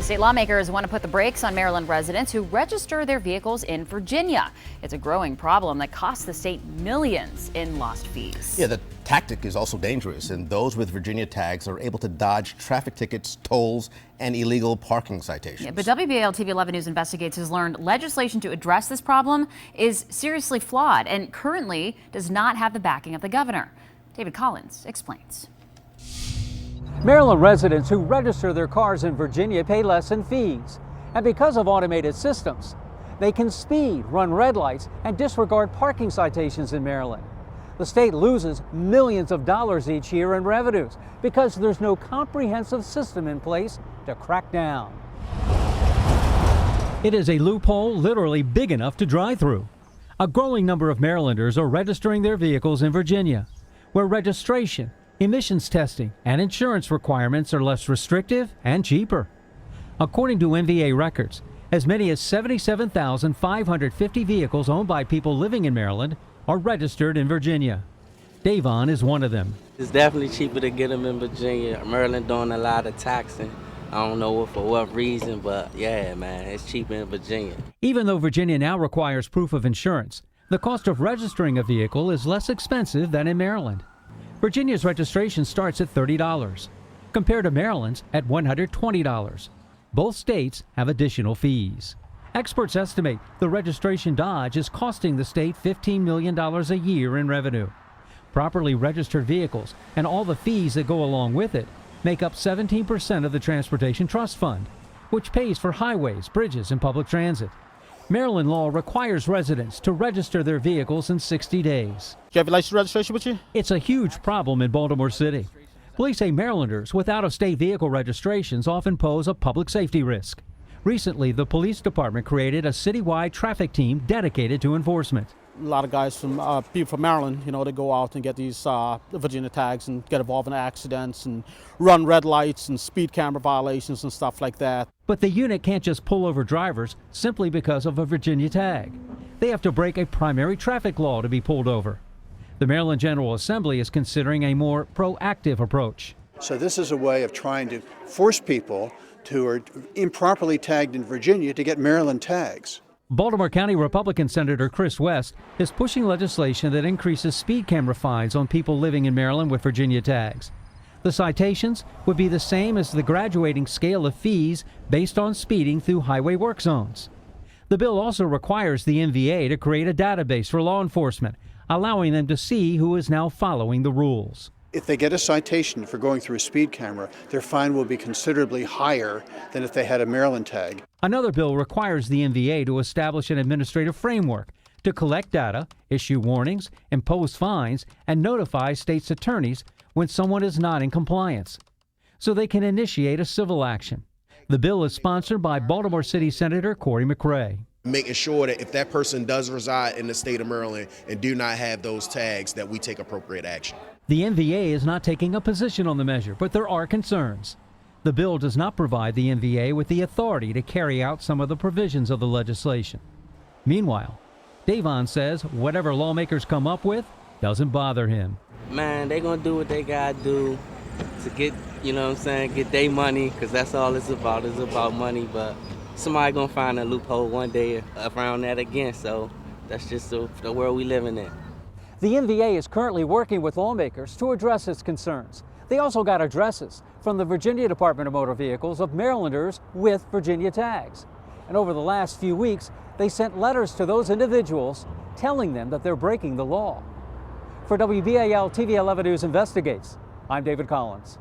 State lawmakers want to put the brakes on Maryland residents who register their vehicles in Virginia. It's a growing problem that costs the state millions in lost fees. Yeah, the tactic is also dangerous, and those with Virginia tags are able to dodge traffic tickets, tolls, and illegal parking citations. Yeah, but WBAL-TV 11 News Investigates has learned legislation to address this problem is seriously flawed and currently does not have the backing of the governor. David Collins explains. Maryland residents who register their cars in Virginia pay less in fees. And because of automated systems, they can speed, run red lights, and disregard parking citations in Maryland. The state loses millions of dollars each year in revenues because there's no comprehensive system in place to crack down. It is a loophole literally big enough to drive through. A growing number of Marylanders are registering their vehicles in Virginia, where registration, emissions testing, and insurance requirements are less restrictive and cheaper. According to MVA records, as many as 77,550 vehicles owned by people living in Maryland are registered in Virginia. Davon is one of them. It's definitely cheaper to get them in Virginia. Maryland doing a lot of taxing. I don't know for what reason, but yeah, man, it's cheaper in Virginia. Even though Virginia now requires proof of insurance, the cost of registering a vehicle is less expensive than in Maryland. Virginia's registration starts at $30, compared to Maryland's at $120. Both states have additional fees. Experts estimate the registration dodge is costing the state $15 million a year in revenue. Properly registered vehicles and all the fees that go along with it make up 17% of the Transportation Trust Fund, which pays for highways, bridges, and public transit. Maryland law requires residents to register their vehicles in 60 days. Do you have your license registration with you? It's a huge problem in Baltimore City. Police say Marylanders with out-of-state vehicle registrations often pose a public safety risk. Recently, the police department created a citywide traffic team dedicated to enforcement. A lot of guys from people from Maryland, they go out and get these Virginia tags and get involved in accidents and run red lights and speed camera violations and stuff like that. But the unit can't just pull over drivers simply because of a Virginia tag. They have to break a primary traffic law to be pulled over. The Maryland General Assembly is considering a more proactive approach. So this is a way of trying to force people who are improperly tagged in Virginia to get Maryland tags. Baltimore County Republican Senator Chris West is pushing legislation that increases speed camera fines on people living in Maryland with Virginia tags. The citations would be the same as the graduating scale of fees based on speeding through highway work zones. The bill also requires the MVA to create a database for law enforcement, allowing them to see who is now following the rules. If they get a citation for going through a speed camera, their fine will be considerably higher than if they had a Maryland tag. Another bill requires the MVA to establish an administrative framework to collect data, issue warnings, impose fines, and notify states' attorneys when someone is not in compliance, so they can initiate a civil action. The bill is sponsored by Baltimore City Senator Corey McRae. Making sure that if that person does reside in the state of Maryland and do not have those tags, that we take appropriate action. The MVA is not taking a position on the measure, but there are concerns. The bill does not provide the MVA with the authority to carry out some of the provisions of the legislation. Meanwhile, Davon says whatever lawmakers come up with doesn't bother him. Man, they gonna do what they gotta do to get, get their money, because that's all it's about. It's about money, but somebody gonna find a loophole one day around that again, so that's just the world we living in. The MVA is currently working with lawmakers to address its concerns. They also got addresses from the Virginia Department of Motor Vehicles of Marylanders with Virginia tags. And over the last few weeks, they sent letters to those individuals telling them that they're breaking the law. For WBAL-TV 11 News Investigates, I'm David Collins.